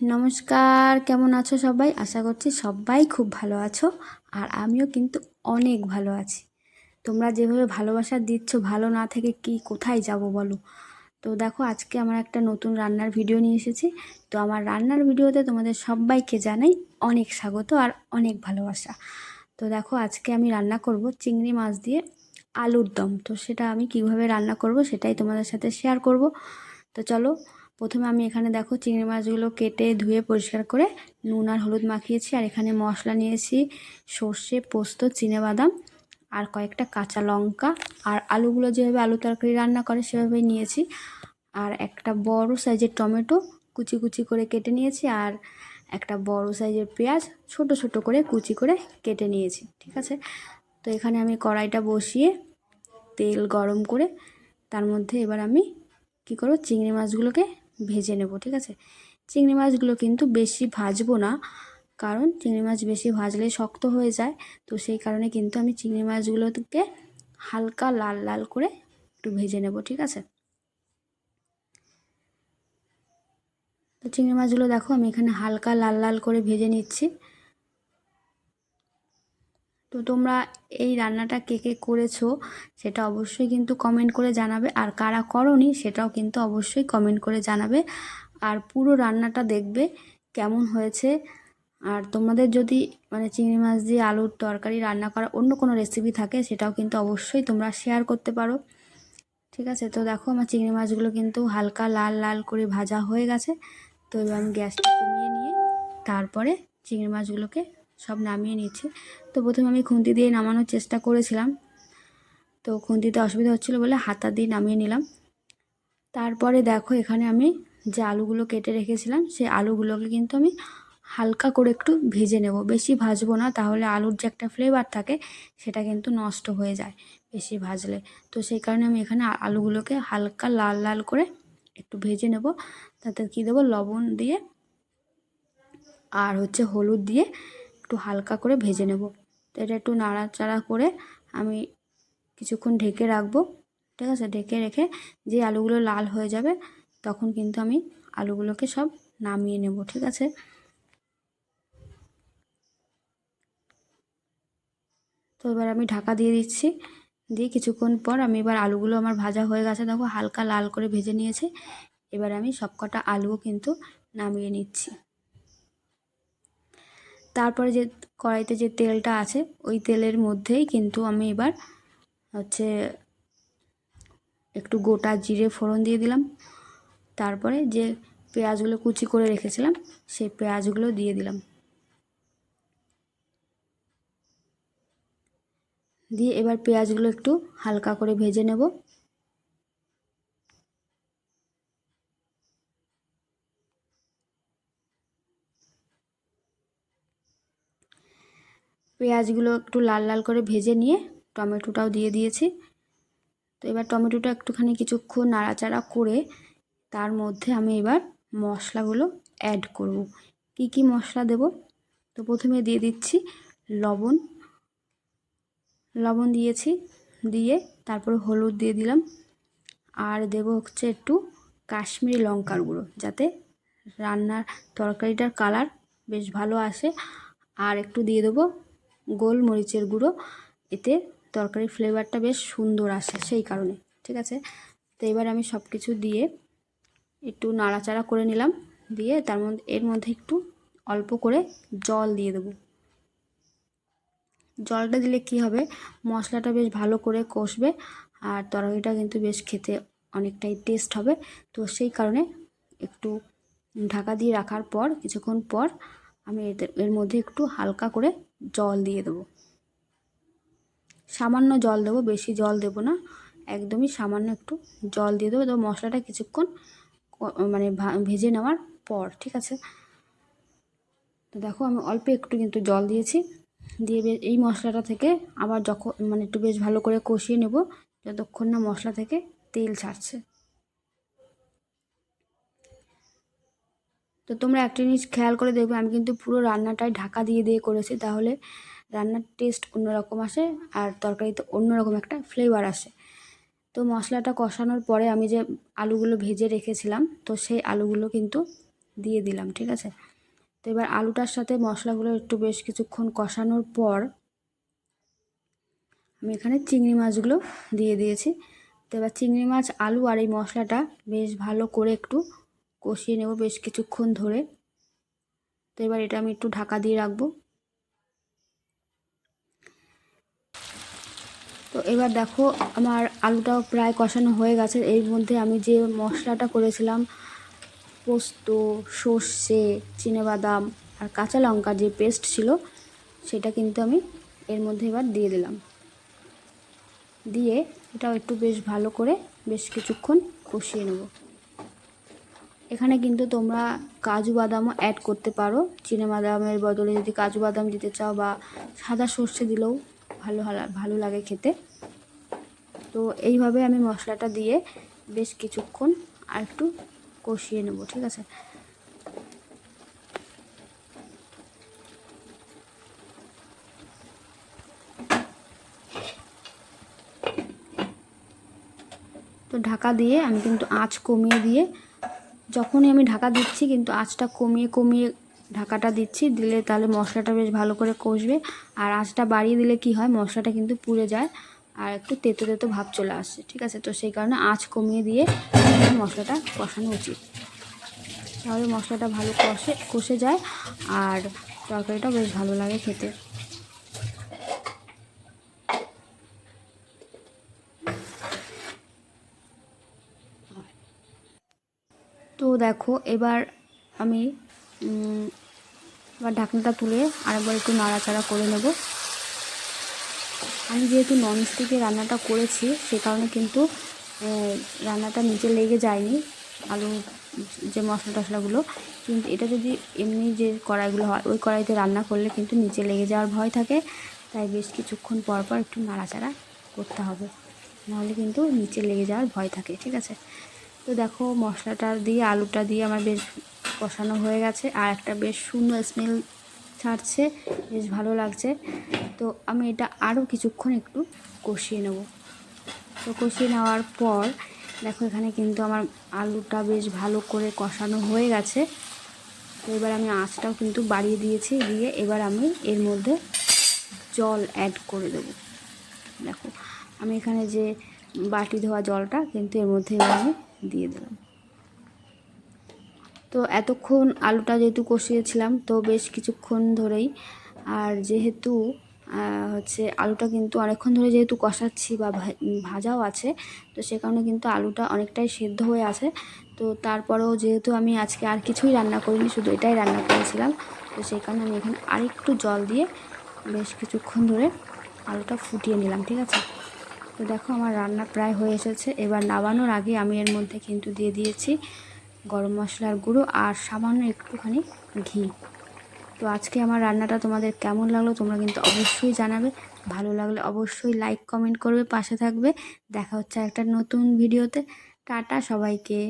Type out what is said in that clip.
নমস্কার, কেমন আছো সবাই? আশা করছি সবাই খুব ভালো আছো। আর আমিও কিন্তু অনেক ভালো আছি। তোমরা যেভাবে ভালোবাসা দিচ্ছ, ভালো না থেকে কি কোথায় যাব বলো? তো দেখো, আজকে আমার একটা নতুন রান্নার ভিডিও নিয়ে এসেছি। তো আমার রান্নার ভিডিওতে তোমাদের সবাইকে জানাই অনেক স্বাগত আর অনেক ভালোবাসা। তো দেখো, আজকে আমি রান্না করব চিংড়ি মাছ দিয়ে আলুর দম। তো সেটা আমি কিভাবে রান্না করব সেটাই তোমাদের সাথে শেয়ার করব। তো চলো, প্রথমে আমি এখানে দেখো চিংড়ি মাছগুলো কেটে ধুয়ে পরিষ্কার করে নুন আর হলুদ মাখিয়েছি। আর এখানে মশলা নিয়েছি সর্ষে, পোস্ত, চিনেবাদাম আর কয়েকটা কাঁচা লঙ্কা। আর আলুগুলো যেভাবে আলু তরকারি রান্না করে সেভাবেই নিয়েছি। আর একটা বড় সাইজের টমেটো কুচি কুচি করে কেটে নিয়েছি। আর একটা বড় সাইজের পেঁয়াজ ছোট ছোট করে কুচি করে কেটে নিয়েছি। ঠিক আছে, তো এখানে আমি কড়াইটা বসিয়ে তেল গরম করে তার মধ্যে এবার আমি কি করব, চিংড়ি মাছগুলোকে ভেজে নেব। ঠিক আছে, চিংড়ি মাছগুলো কিন্তু বেশি ভাজবো না, কারণ চিংড়ি মাছ বেশি ভাজলে শক্ত হয়ে যায়। তো সেই কারণে কিন্তু আমি চিংড়ি মাছগুলোকে হালকা লাল লাল করে একটু ভেজে নেব। ঠিক আছে, তো চিংড়ি মাছগুলো দেখো আমি এখানে হালকা লাল লাল করে ভেজে নিচ্ছি। তো তোমরা এই রান্নাটা কে কে করেছো সেটা অবশ্যই কিন্তু কমেন্ট করে জানাবে। আর কারা করোনি সেটাও কিন্তু অবশ্যই কমেন্ট করে জানাবে। আর পুরো রান্নাটা দেখবে কেমন হয়েছে। আর তোমাদের যদি চিংড়ি মাছ দিয়ে আলুর তরকারি রান্না করা অন্য কোনো রেসিপি থাকে সেটাও কিন্তু অবশ্যই তোমরা শেয়ার করতে পারো। ঠিক আছে, তো দেখো আমার চিংড়ি মাছগুলো কিন্তু হালকা লাল লাল করে ভাজা হয়ে গেছে। তো এবার আমি গ্যাসটা কমিয়ে নিয়ে তারপরে চিংড়ি মাছগুলোকে সব নামিয়ে নিচ্ছি। তো প্রথমে আমি খুন্তি দিয়ে নামানোর চেষ্টা করেছিলাম, তো খুন্তিতে অসুবিধা হচ্ছিলো বলে হাতা দিয়ে নামিয়ে নিলাম। তারপরে দেখো এখানে আমি যে আলুগুলো কেটে রেখেছিলাম সেই আলুগুলোকে কিন্তু আমি হালকা করে একটু ভেজে নেব। বেশি ভাজবো না, তাহলে আলুর যে একটা ফ্লেভার থাকে সেটা কিন্তু নষ্ট হয়ে যায় বেশি ভাজলে। তো সেই কারণে আমি এখানে আলুগুলোকে হালকা লাল লাল করে একটু ভেজে নেব। তাতে কী দেবো, লবণ দিয়ে আর হলুদ দিয়ে একটু হালকা করে ভেজে নেব। তো এটা একটু নাড়াচাড়া করে আমি কিছুক্ষণ ঢেকে রাখবো। ঠিক আছে, ঢেকে রেখে যে আলুগুলো লাল হয়ে যাবে তখন কিন্তু আমি আলুগুলোকে সব নামিয়ে নেব। ঠিক আছে, তো এবার আমি ঢাকা দিয়ে দিচ্ছি। দিয়ে কিছুক্ষণ পর আমি এবার আলুগুলো আমার ভাজা হয়ে গেছে, দেখো হালকা লাল করে ভেজে নিয়েছে। এবার আমি সবকটা আলুও কিন্তু নামিয়ে নিচ্ছি। তারপরে যে কড়াইতে যে তেলটা আছে ওই তেলের মধ্যেই কিন্তু আমি এবার হচ্ছে একটু গোটা জিরে ফোড়ন দিয়ে দিলাম। তারপরে যে পেঁয়াজগুলো কুচি করে রেখেছিলাম সেই পেঁয়াজগুলো দিয়ে দিলাম। দিয়ে এবার পেঁয়াজগুলো একটু হালকা করে ভেজে নেব। পেঁয়াজগুলো একটু লাল লাল করে ভেজে নিয়ে টমেটোটাও দিয়ে দিয়েছি। তো এবার টমেটোটা একটুখানি কিছুক্ষণ নাড়াচাড়া করে তার মধ্যে আমি এবার মশলাগুলো অ্যাড করব। কি কি মশলা দেব? তো প্রথমে দিয়ে দিচ্ছি লবণ। লবণ দিয়েছি, দিয়ে তারপরে হলুদ দিয়ে দিলাম। আর দেব একটু কাশ্মীরি লঙ্কার গুঁড়ো, যাতে রান্নার তরকারিটার কালার বেশ ভালো আসে। আর একটু দিয়ে দেবো গোলমরিচের গুঁড়ো, এতে তরকারির ফ্লেভারটা বেশ সুন্দর আসে সেই কারণে। ঠিক আছে, তো এবার আমি সব কিছু দিয়ে একটু নাড়াচাড়া করে নিলাম। দিয়ে এর মধ্যে একটু অল্প করে জল দিয়ে দেবো। জলটা দিলে কি হবে, মশলাটা বেশ ভালো করে কষবে আর তরকারিটা কিন্তু বেশ খেতে অনেকটাই টেস্ট হবে। তো সেই কারণে একটু ঢাকা দিয়ে রাখার পর কিছুক্ষণ পর আমি এর মধ্যে একটু হালকা করে জল দিয়ে দেবো। সামান্য জল দেবো, বেশি জল দেবো না, একদমই সামান্য একটু জল দিয়ে দেবো। তো মশলাটা কিছুক্ষণ ভেজে নেওয়ার পর, ঠিক আছে, তো দেখো আমি অল্প একটু কিন্তু জল দিয়েছি। দিয়ে এই মশলাটা থেকে আবার যখন একটু বেশ ভালো করে কষিয়ে নেব যতক্ষণ না মশলা থেকে তেল ছাড়ছে। তো তোমরা একটা জিনিস খেয়াল করে দেখবে, আমি কিন্তু পুরো রান্নাটাই ঢাকা দিয়ে দিয়ে করেছি, তাহলে রান্নার টেস্ট অন্যরকম আসে আর তরকারিতে অন্যরকম একটা ফ্লেভার আসে। তো মশলাটা কষানোর পরে আমি যে আলুগুলো ভেজে রেখেছিলাম তো সেই আলুগুলো কিন্তু দিয়ে দিলাম, ঠিক আছে। তো এবার আলুটার সাথে মশলাগুলো একটু বেশ কিছুক্ষণ কষানোর পর আমি এখানে চিংড়ি মাছগুলো দিয়ে দিয়েছি। তো এবার চিংড়ি মাছ, আলু আর এই মশলাটা বেশ ভালো করে একটু কষিয়ে নেব বেশ কিছুক্ষণ ধরে। তো এবার এটা আমি একটু ঢাকা দিয়ে রাখবো। তো এবার দেখো আমার আলুটাও প্রায় কষানো হয়ে গেছে। এর মধ্যে আমি যে মশলাটা করেছিলাম, পোস্ত, সর্ষে, চিনেবাদাম আর কাঁচা লঙ্কার যে পেস্ট ছিল, সেটা কিন্তু আমি এর মধ্যে এবার দিয়ে দিলাম। দিয়ে এটাও একটু বেশ ভালো করে বেশ কিছুক্ষণ কষিয়ে নেব। এখানে কিন্তু তোমরা কাজু বাদামও অ্যাড করতে পারো, চিনেবাদামের বদলে যদি কাজু বাদাম দিতে চাও, বা সাদা সর্ষে দিলেও ভালো লাগে খেতে। তো এইভাবে আমি মশলাটা দিয়ে বেশ কিছুক্ষণ আর একটু কষিয়ে নেব, ঠিক আছে। তো ঢাকা দিয়ে আমি কিন্তু আঁচ কমিয়ে দিয়ে, যখনই আমি ঢাকা দিচ্ছি কিন্তু আঁচটা কমিয়ে কমিয়ে ঢাকাটা দিচ্ছি, দিলে তাহলে মশলাটা বেশ ভালো করে কষবে। আর আঁচটা বাড়িয়ে দিলে কি হয়, মশলাটা কিন্তু পুড়ে যায় আর একটু তেতো তেতো ভাব চলে আসছে, ঠিক আছে। তো সেই কারণে আঁচ কমিয়ে দিয়ে মশলাটা কষানো উচিত, তাহলে মশলাটা ভালো কষে যায় আর তরকারিটা বেশ ভালো লাগে খেতে। তো দেখো এবার আমি এবার ঢাকনাটা তুলে আরেকবার একটু নাড়াচাড়া করে নেব। আমি যেহেতু ননস্টিকে রান্নাটা করেছি, সে কারণে কিন্তু রান্নাটা নিচে লেগে যায়নি, আলু যে মশলা টশলাগুলো। কিন্তু এটা যদি এমনি যে কড়াইগুলো হয়, ওই কড়াইতে রান্না করলে কিন্তু নিচে লেগে যাওয়ার ভয় থাকে। তাই বেশ কিছুক্ষণ পর পর একটু নাড়াচাড়া করতে হবে, নাহলে কিন্তু নিচে লেগে যাওয়ার ভয় থাকে, ঠিক আছে। তো দেখো মশলাটা দিয়ে আলুটা দিয়ে আমার বেশ কষানো হয়ে গেছে আর একটা বেশ সুন্দর স্মেল ছাড়ছে, বেশ ভালো লাগছে। তো আমি এটা আরও কিছুক্ষণ একটু কষিয়ে নেব। তো কষিয়ে নেওয়ার পর দেখো এখানে কিন্তু আমার আলুটা বেশ ভালো করে কষানো হয়ে গেছে। তো এবার আমি আঁচটাও কিন্তু বাড়িয়ে দিয়েছি, দিয়ে এবার আমি এর মধ্যে জল অ্যাড করে দেব। দেখো আমি এখানে যে বাটি ধোয়া জলটা কিন্তু এর মধ্যে এবার আমি দিয়ে দিলাম। তো এতক্ষণ আলুটা যেহেতু কষিয়েছিলাম, তো বেশ কিছুক্ষণ ধরেই, আর যেহেতু হচ্ছে আলুটা কিন্তু অনেকক্ষণ ধরে যেহেতু কষাচ্ছি বা ভাজাও আছে, তো সে কারণে কিন্তু আলুটা অনেকটাই সেদ্ধ হয়ে আছে। তো তারপরেও যেহেতু আমি আজকে আর কিছুই রান্না করিনি, শুধু এটাই রান্না করেছিলাম, তো সেই কারণে আমি এখানে আরেকটু জল দিয়ে বেশ কিছুক্ষণ ধরে আলুটা ফুটিয়ে নিলাম, ঠিক আছে। তো দেখো আমার রান্না প্রায় হয়ে এসেছে। এবার নামানোর আগে আমি এর মধ্যে কিন্তু দিয়ে দিয়েছি গরম মশলার গুঁড়ো আর সামান্য একটুখানি ঘি। তো আজকে আমার রান্নাটা তোমাদের কেমন লাগলো তোমরা কিন্তু অবশ্যই জানাবে। ভালো লাগলে অবশ্যই লাইক কমেন্ট করবে, পাশে থাকবে। দেখা হচ্ছে একটা নতুন ভিডিওতে। টাটা সবাইকে।